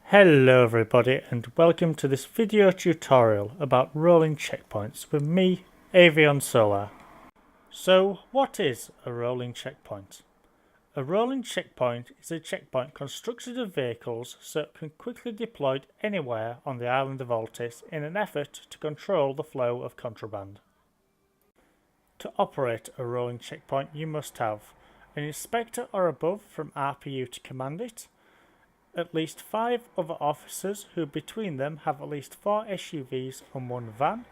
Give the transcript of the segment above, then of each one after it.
Hello everybody and welcome to this video tutorial about rolling checkpoints with me, Avion Solar. So what is a rolling checkpoint? A rolling checkpoint is a checkpoint constructed of vehicles so it can quickly be deployed anywhere on the island of Altis in an effort to control the flow of contraband. To operate a rolling checkpoint you must have an inspector or above from RPU to command it, at least 5 other officers who between them have at least 4 SUVs and 1 van.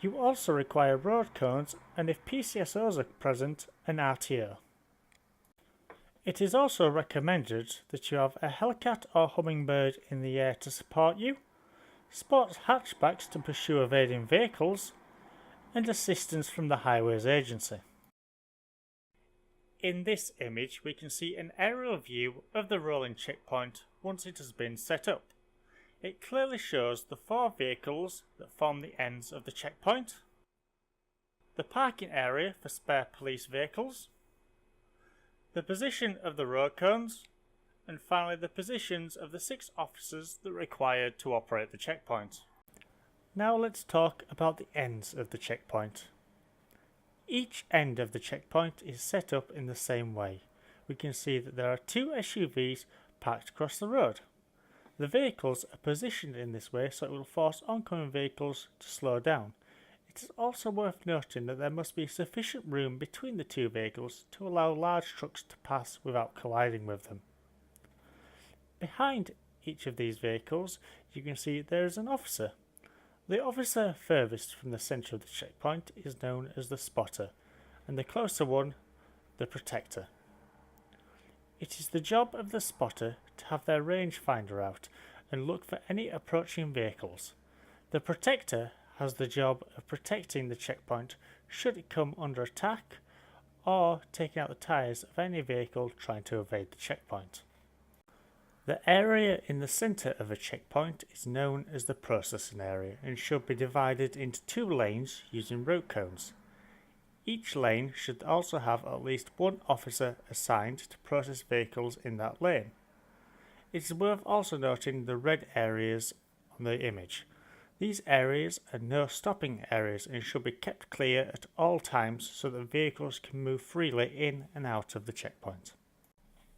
You also require road cones and if PCSOs are present, an RTO. It is also recommended that you have a Hellcat or Hummingbird in the air to support you, sports hatchbacks to pursue evading vehicles, and assistance from the Highways Agency. In this image we can see an aerial view of the rolling checkpoint once it has been set up. It clearly shows the 4 vehicles that form the ends of the checkpoint, the parking area for spare police vehicles, the position of the road cones, and finally the positions of the 6 officers that are required to operate the checkpoint. Now let's talk about the ends of the checkpoint. Each end of the checkpoint is set up in the same way. We can see that there are 2 SUVs parked across the road. The vehicles are positioned in this way so it will force oncoming vehicles to slow down. It is also worth noting that there must be sufficient room between the 2 vehicles to allow large trucks to pass without colliding with them. Behind each of these vehicles you can see there is an officer. The officer furthest from the centre of the checkpoint is known as the spotter, and the closer one, the protector. It is the job of the spotter to have their rangefinder out and look for any approaching vehicles. The protector has the job of protecting the checkpoint should it come under attack or taking out the tyres of any vehicle trying to evade the checkpoint. The area in the centre of a checkpoint is known as the processing area and should be divided into 2 lanes using road cones. Each lane should also have at least 1 officer assigned to process vehicles in that lane. It is worth also noting the red areas on the image. These areas are no stopping areas and should be kept clear at all times so that vehicles can move freely in and out of the checkpoint.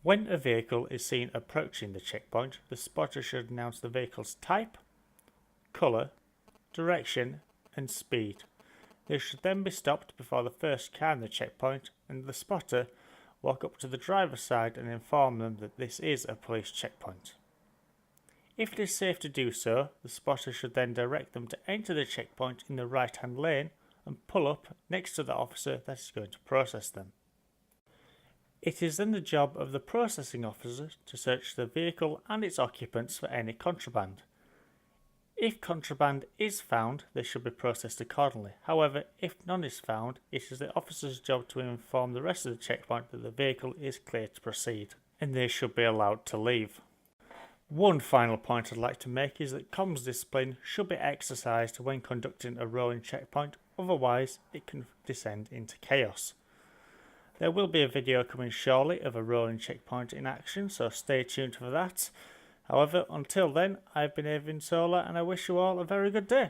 When a vehicle is seen approaching the checkpoint, the spotter should announce the vehicle's type, colour, direction and speed. They should then be stopped before the first car in the checkpoint and the spotter walk up to the driver's side and inform them that this is a police checkpoint. If it is safe to do so, the spotter should then direct them to enter the checkpoint in the right hand lane and pull up next to the officer that is going to process them. It is then the job of the processing officer to search the vehicle and its occupants for any contraband. If contraband is found, they should be processed accordingly. However, if none is found, it is the officer's job to inform the rest of the checkpoint that the vehicle is clear to proceed, and they should be allowed to leave. One final point I'd like to make is that comms discipline should be exercised when conducting a rolling checkpoint, otherwise it can descend into chaos. There will be a video coming shortly of a rolling checkpoint in action, so stay tuned for that. However, until then, I've been Avion Solar and I wish you all a very good day.